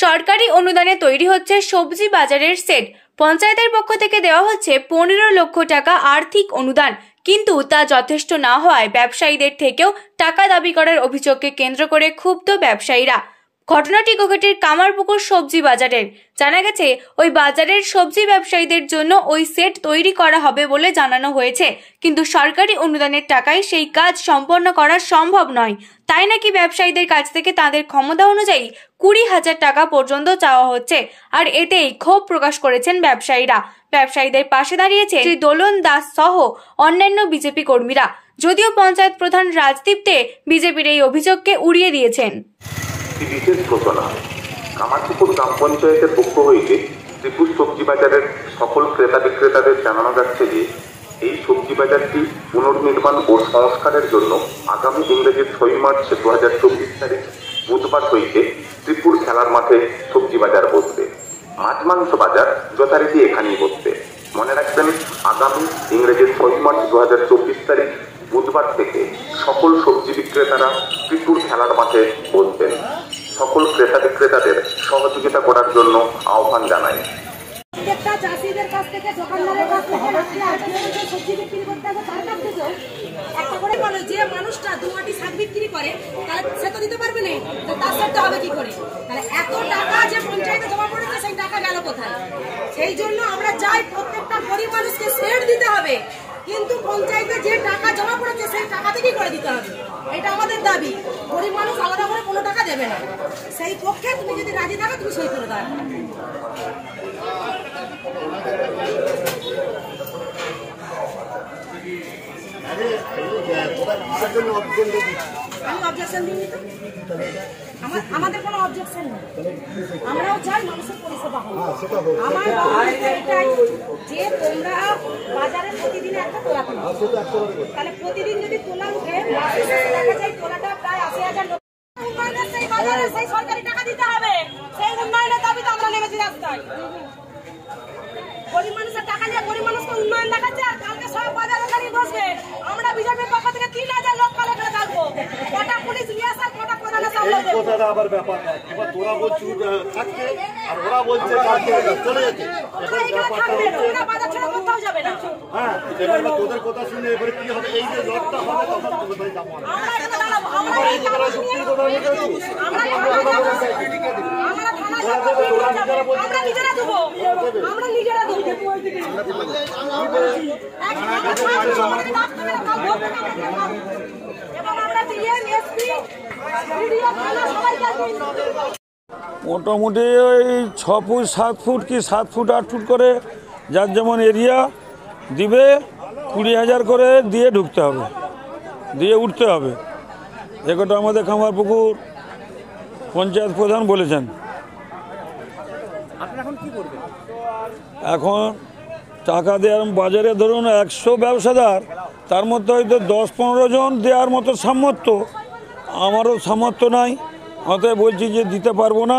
সরকারি অনুদানে তৈরি হচ্ছে সবজি বাজারের সেট। পঞ্চায়েতের পক্ষ থেকে দেওয়া হচ্ছে 15 লক্ষ টাকা আর্থিক অনুদান, কিন্তু তা যথেষ্ট না হওয়ায় ব্যবসায়ীদের থেকেও টাকা দাবি করার অভিযোগকে কেন্দ্র করে ক্ষুব্ধ ব্যবসায়ীরা। ঘটনাটি গোঘাটির কামারপুকুর সবজি বাজারের। জানা গেছে ওই বাজারের সবজি ব্যবসায়ীদের জন্য ওই সেট তৈরি করা হবে বলে জানানো হয়েছে, কিন্তু সরকারি অনুদানের টাকায় সেই কাজ সম্পন্ন করা সম্ভব নয়। তাই নাকি ব্যবসায়ীদের কাছ থেকে তাদের ক্ষমতা অনুযায়ী 20,000 টাকা পর্যন্ত চাওয়া হচ্ছে, আর এতেই ক্ষোভ প্রকাশ করেছেন ব্যবসায়ীরা। ব্যবসায়ীদের পাশে দাঁড়িয়েছে শ্রী দোলন দাস সহ অন্যান্য বিজেপি কর্মীরা। যদিও পঞ্চায়েত প্রধান রাজদীপ দে বিজেপির এই অভিযোগকে উড়িয়ে দিয়েছেন। বিশেষ ঘোষণা, কামারপুকুর গ্রাম পঞ্চায়েতের পক্ষ হইতে ত্রিপুর সবজি বাজারের সকল ক্রেতা বিক্রেতাদের জানানো যাচ্ছে যে এই সবজি বাজারটি পুনর্নির্মাণ ও সংস্কারের জন্য আগামী ইংরেজির 6 মার্চ 2024 তারিখ বুধবার হইতে ত্রিপুর খেলার মাঠে সবজি বাজার বসবে। মাছ মাংস বাজার যথারীতি এখানেই বসবে। মনে রাখবেন, আগামী ইংরেজির 6 মার্চ 2024 তারিখ বুধবার থেকে সকল সবজি বিক্রেতারা ত্রিপুর খেলার মাঠে বসবেন। সকল ক্রেতা বিক্রেতাদের সহযোগিতা করার জন্য আহ্বান জানাই। চাষিদের কাছ থেকে দোকানদারের কাছ থেকে সবজি বিক্রি করতে হবে, তার কাছ থেকেও একটা করে বলো যে মানুষটা 2 আটি শাক বিক্রি করে তাহলে সে তো দিতে পারবে না, তার সাথে হবে কি করে? তাহলে এত টাকা যে পঞ্চায়েতে জমা পড়েছে সেই টাকা গেল কোথায়? সেই জন্য আমরা চাই প্রত্যেকটা গরিব মানুষকে সেট দিতে হবে, কিন্তু পঞ্চায়েতে যে টাকা জমা পড়েছে সেই টাকা থেকেই করে দিতে হবে। এটা আমাদের দাবি। গরিব মানুষ আলাদা করে কোনো টাকা দেবে না। সেই পক্ষে তুমি যদি রাজি থাকো তুমি সই করে দাও। আমি অবজেকশন দিইনি তো, আমাদের কোনো অবজেকশন নেই। আমরাও চাই মানুষের পরিষেবা হবে। আমার এটাই যে তোমরা বাজারে প্রতিদিন একটা তোলা তোলো, তাহলে প্রতিদিন যদি তোলা উঠে দেখা যায় তোলাটা প্রায় 80,000 লোক। উন্নয়নের সেই বাজারে সেই সরকারি টাকা দিতে হবে। সেই উন্নয়নের দাবিতে আমরা নেমেছি রাস্তায়। গরিব মানুষের টাকা নিয়ে গরিব মানুষকে উন্নয়ন দেখাচ্ছে, আর কালকে সব বাজার ওখানেই বসবে। আমরা বিজেপির পক্ষ থেকে 3,000 লোক কালে করে থাকবো। কটা পুলিশ নিয়ে আসা, কটা প্রধানের সামনে দেবো। কথাটা আবার ব্যাপার না। এবার তোরা বলছিস থাকতে, আর ওরা বলছে কালকে চলে যেতে। ওরা বাজার ছেড়ে কোথাও যাবে না। হ্যাঁ, এবার তোদের কথা শুনে এবারে কি হবে? এই যে লটটা হবে তখন কোথায় যাবো? আমরা এখানে দাঁড়াবো, আমরা এই কাগজ নিয়ে আমরা নিজেরা দেবো, আমরা নিজেরা দেবো। মোটামুটি ওই 6 ফুট 7 ফুট কি 7 ফুট 8 ফুট করে যার যেমন এরিয়া দিবে, 20,000 করে দিয়ে ঢুকতে হবে, দিয়ে উঠতে হবে। একটা আমাদের কামারপুকুর পঞ্চায়েত প্রধান বলেছেন। এখন টাকা দেওয়ার বাজারে ধরুন 100 ব্যবসাদার, তার মধ্যে হয়তো 10-15 জন দেওয়ার মতো সামর্থ্য। আমারও সামর্থ্য নাই, অতএব বলছি যে দিতে পারবো না।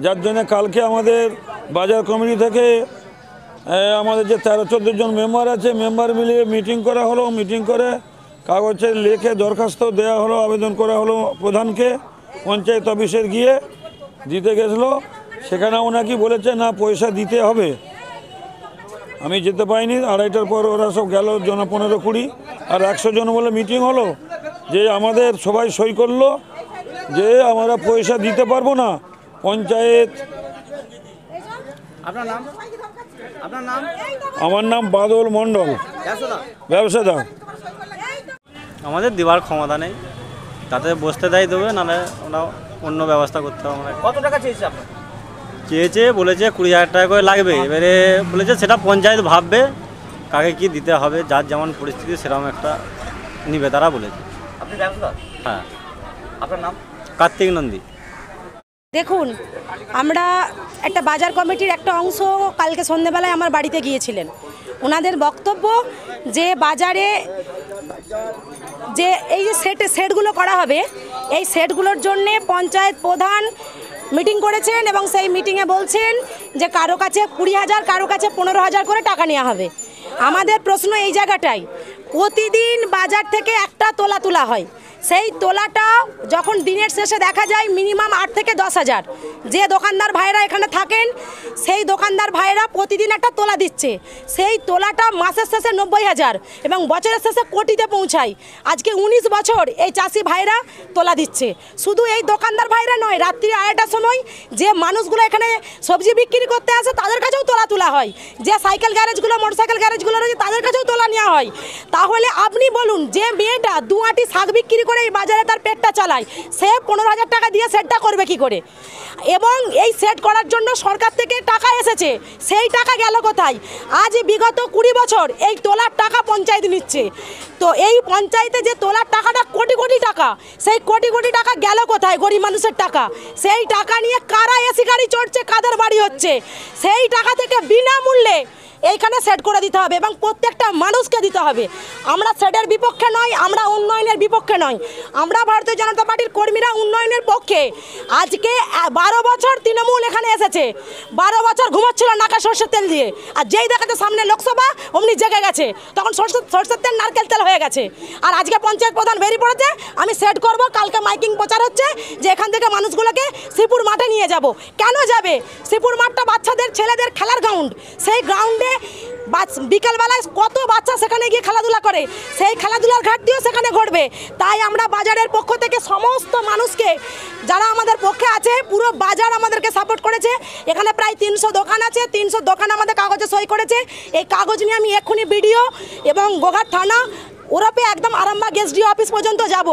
যার জন্য কালকে আমাদের বাজার কমিটি থেকে আমাদের যে 13-14 জন মেম্বার আছে, মেম্বার মিলিয়ে মিটিং করা হলো। মিটিং করে কাগজে লিখে দরখাস্ত দেওয়া হলো, আবেদন করা হলো প্রধানকে। পঞ্চায়েত অফিসের গিয়ে দিতে গেছিলো, সেখানে ওনাকে বলেছে না পয়সা দিতে হবে। আমি যেতে পাইনি। 2:30টার পর ওরা সব গেল, জন 15-20, আর 100 জন বলে মিটিং হলো যে আমাদের সবাই সই করলো যে আমরা পয়সা দিতে পারবো না। পঞ্চায়েত। আমার নাম বাদল মণ্ডল, ব্যবসাদার। আমাদের দেওয়ার ক্ষমতা নেই, তাতে বসতে দেয় দেবে, নাহলে ওরা অন্য ব্যবস্থা করতে হবে। আমরা কত টাকা চেয়েছে আপনার? চেয়েছে, বলেছে 20,000 টাকা করে লাগবে। এবারে বলেছে সেটা পঞ্চায়েত ভাববে কাকে কি দিতে হবে, যার যেমন পরিস্থিতি সেরকম একটা নিবে তারা বলেছে। আপনি ব্যবসাদার? হ্যাঁ। আপনার নাম? কার্তিক নন্দী। দেখুন, আমরা একটা বাজার কমিটির একটা অংশ কালকে সন্ধ্যেবেলায় আমার বাড়িতে গিয়েছিলেন। ওনাদের বক্তব্য যে বাজারে যে এই যে সেটগুলো করা হবে, এই সেটগুলোর জন্যে পঞ্চায়েত প্রধান মিটিং করেছেন এবং সেই মিটিংয়ে বলছেন যে কারো কাছে 20,000, কারো কাছে 15,000 করে টাকা নেওয়া হবে। আমাদের প্রশ্ন এই জায়গাটাই, প্রতিদিন বাজার থেকে একটা তোলা হয়, সেই তোলাটা যখন দিনের শেষে দেখা যায় মিনিমাম 8 থেকে 10,000। যে দোকানদার ভাইরা এখানে থাকেন সেই দোকানদার ভাইরা প্রতিদিন একটা তোলা দিচ্ছে, সেই তোলাটা মাসের শেষে 90,000 এবং বছরের শেষে কোটিতে পৌঁছায়। আজকে 19 বছর এই চাষি ভাইরা তোলা দিচ্ছে। শুধু এই দোকানদার ভাইরা নয়, রাত্রি 2:30টার সময় যে মানুষগুলো এখানে সবজি বিক্রি করতে আসে তাদের কাছেও তোলা হয়, যে সাইকেল গ্যারেজগুলো মোটরসাইকেল গ্যারেজগুলো রয়েছে তাদের কাছেও তোলা নেওয়া হয়। তাহলে আপনি বলুন, যে মেয়েটা 2 আঁটি শাক বিক্রি করে এই বাজারে তার পেটটা চালায়, সে 15,000 টাকা দিয়ে সেটটা করবে কি করে? এবং এই সেট করার জন্য সরকার থেকে টাকা এসেছে, সেই টাকা গেল কোথায়? আজ বিগত 20 বছর এই তোলার টাকা পঞ্চায়েত নিচ্ছে। তো এই পঞ্চায়েতে যে তোলার টাকাটা কোটি কোটি টাকা, সেই কোটি কোটি টাকা গেল কোথায়? গরিব মানুষের টাকা। সেই টাকা নিয়ে কারা এসি গাড়ি চড়ছে, কাদের বাড়ি হচ্ছে, সেই টাকা থেকে বিনামূল্যে এইখানে সেট করে দিতে হবে এবং প্রত্যেকটা মানুষকে দিতে হবে। আমরা সেটের বিপক্ষে নয়, আমরা উন্নয়নের বিপক্ষে নয়, আমরা ভারতীয় জনতা পার্টির কর্মীরা উন্নয়নের পক্ষে। আজকে 12 বছর তৃণমূল এখানে এসেছে, 12 বছর ঘুমাচ্ছিল নাকা সরষের তেল দিয়ে, আর যেই দেখাতে সামনে লোকসভা অমনি জেগে গেছে, তখন সরষের তেল নারকেল তেল হয়ে গেছে। আর আজকে পঞ্চায়েত প্রধান বেরিয়ে পড়েছে আমি সেট করব, কালকে মাইকিং প্রচার হচ্ছে যে এখান থেকে মানুষগুলোকে শ্রীপুর মাঠে নিয়ে যাব। কেন যাবে? শ্রীপুর মাঠটা বাচ্চাদের ছেলেদের খেলার গ্রাউন্ড, সেই গ্রাউন্ডে বিকালবেলায় কত বাচ্চা সেখানে গিয়ে খেলাধুলা করে, সেই খেলাধুলার ঘাটতিও সেখানে ঘটবে। তাই আমরা বাজারের পক্ষ থেকে সমস্ত মানুষকে, যারা আমাদের পক্ষে আছে, পুরো বাজার আমাদেরকে সাপোর্ট করেছে। এখানে প্রায় 300 দোকান আছে, 300 দোকান আমাদের কাগজে সই করেছে। এই কাগজ নিয়ে আমি এক্ষুনি বিডিও এবং গোঘাট থানা ওরপে একদম আরামবাগ এসডিও অফিস পর্যন্ত যাব,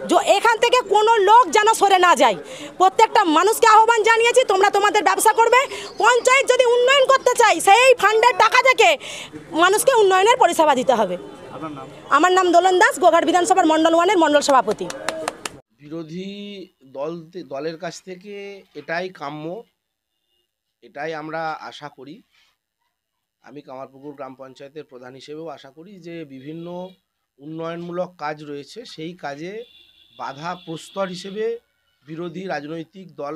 যে এখান থেকে কোনো লোক যেন সরে না যায়। প্রত্যেকটা মানুষকে আহ্বান জানিয়েছি, তোমরা তোমাদের ব্যবসা করবে। পঞ্চায়েত যদি উন্নয়ন করতে চাই, সেই ফান্ডের টাকা থেকে মানুষকে উন্নয়নের পরিষেবা দিতে হবে। আমার নাম দোলন দাস, গোঘাট বিধানসভার মণ্ডল 1-এর মণ্ডল সভাপতি। বিরোধী দলের কাছ থেকে এটাই কাম্য, এটাই আমরা আশা করি। আমি কামারপুকুর গ্রাম পঞ্চায়েতের প্রধান হিসেবেও আশা করি যে বিভিন্ন উন্নয়নমূলক কাজ রয়েছে, সেই কাজে বাধা প্রস্তর হিসেবে বিরোধী রাজনৈতিক দল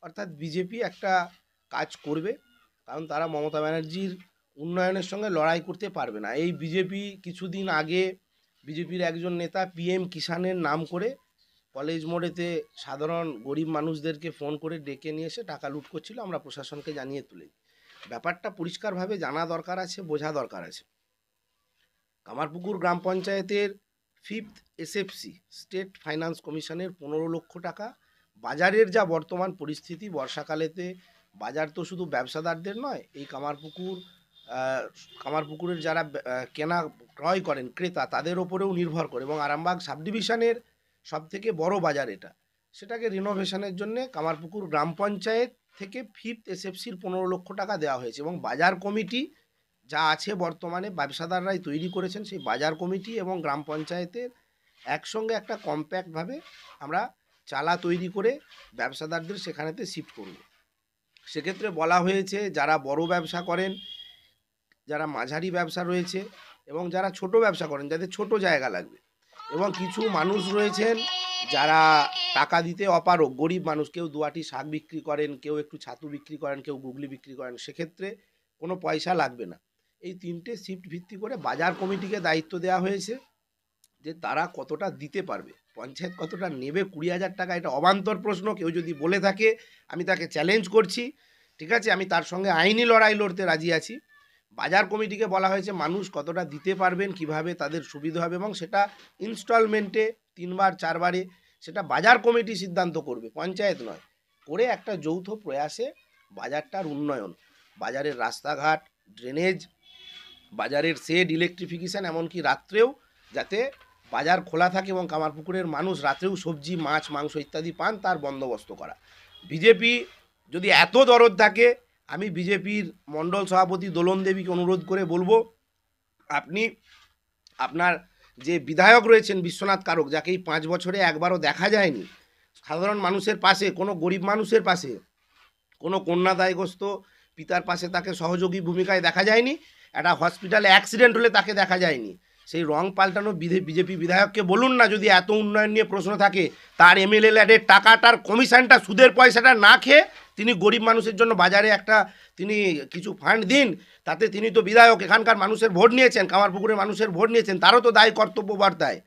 অর্থাৎ বিজেপি একটা কাজ করবে, কারণ তারা মমতা ব্যানার্জির উন্নয়নের সঙ্গে লড়াই করতে পারবে না। এই বিজেপি কিছুদিন আগে বিজেপির একজন নেতা PM কিষানের নাম করে কলেজ মোড়েতে সাধারণ গরিব মানুষদেরকে ফোন করে ডেকে নিয়ে এসে টাকা লুট করছিল। আমরা প্রশাসনকে জানিয়ে তুলি। ব্যাপারটা পরিষ্কারভাবে জানা দরকার আছে, বোঝা দরকার আছে। কামারপুকুর গ্রাম পঞ্চায়েতের 5th SFC স্টেট ফাইন্যান্স কমিশনের 15 লক্ষ টাকা, বাজারের যা বর্তমান পরিস্থিতি, বর্ষাকালেতে বাজার তো শুধু ব্যবসাদারদের নয়, এই কামারপুকুরের যারা কেনা ক্রয় করেন ক্রেতা, তাদের ওপরেও নির্ভর করে। এবং আরামবাগ সাব ডিভিশনের সবথেকে বড় বাজার এটা, সেটাকে রিনোভেশনের জন্য কামারপুকুর গ্রাম পঞ্চায়েত থেকে 5th SFCর 15 লক্ষ টাকা দেওয়া হয়েছে। এবং বাজার কমিটি যা আছে বর্তমানে ব্যবসাদাররাই তৈরি করেছেন, সেই বাজার কমিটি এবং গ্রাম পঞ্চায়েতের একসঙ্গে একটা কম্প্যাক্টভাবে আমরা চালা তৈরি করে ব্যবসাদারদের সেখানেতে শিফট করব। সেক্ষেত্রে বলা হয়েছে যারা বড় ব্যবসা করেন, যারা মাঝারি ব্যবসা রয়েছে এবং যারা ছোট ব্যবসা করেন, যাদের ছোট জায়গা লাগবে, এবং কিছু মানুষ রয়েছেন যারা টাকা দিতে অপারগ, গরিব মানুষ, কেউ 2 আঁটি শাক বিক্রি করেন, কেউ একটু ছাতু বিক্রি করেন, কেউ গুগলি বিক্রি করেন, সেক্ষেত্রে কোনো পয়সা লাগবে না। এই 3টে শিফট ভিত্তি করে বাজার কমিটিকে দায়িত্ব দেওয়া হয়েছে যে তারা কতটা দিতে পারবে, পঞ্চায়েত কতটা নেবে। 20,000 টাকা এটা অবান্তর প্রশ্ন, কেউ যদি বলে থাকে আমি তাকে চ্যালেঞ্জ করছি, ঠিক আছে, আমি তার সঙ্গে আইনি লড়াই লড়তে রাজি আছি। বাজার কমিটিকে বলা হয়েছে মানুষ কতটা দিতে পারবেন, কিভাবে তাদের সুবিধা হবে, এবং সেটা ইনস্টলমেন্টে 3বার 4বারে সেটা বাজার কমিটি সিদ্ধান্ত করবে, পঞ্চায়েত নয়। করে একটা যৌথ প্রয়াসে বাজারটার উন্নয়ন, বাজারের রাস্তাঘাট, ড্রেনেজ, বাজারের শেড, ইলেকট্রিফিকেশান, এমনকি রাত্রেও যাতে বাজার খোলা থাকে এবং কামারপুকুরের মানুষ রাত্রেও সবজি, মাছ, মাংস ইত্যাদি পান, তার বন্দোবস্ত করা। বিজেপি যদি এত দরদ থাকে, আমি বিজেপির মণ্ডল সভাপতি দোলন দেবীকে অনুরোধ করে বলবো, আপনি আপনার যে বিধায়ক রয়েছেন বিশ্বনাথ কারক, যাকে এই 5 বছরে একবারও দেখা যায়নি সাধারণ মানুষের পাশে, কোনো গরিব মানুষের পাশে, কোনো কন্যাদায়গ্রস্ত পিতার পাশে তাকে সহযোগী ভূমিকায় দেখা যায়নি, একটা হসপিটালে অ্যাক্সিডেন্ট হলে তাকে দেখা যায়নি। সেই রং পাল্টানো বিজেপি বিধায়ককে বলুন না, যদি এত উন্নয়ন নিয়ে প্রশ্ন থাকে, তার MLA ল্যাডের টাকাটার কমিশনটা, সুদের পয়সাটা না খেয়ে তিনি গরিব মানুষের জন্য বাজারে একটা তিনি কিছু ফান্ড দিন। তাতে তিনি তো বিধায়ক, এখানকার মানুষের ভোট নিয়েছেন, কামারপুকুরের মানুষের ভোট নিয়েছেন, তারও তো দায় কর্তব্য বর্তায়।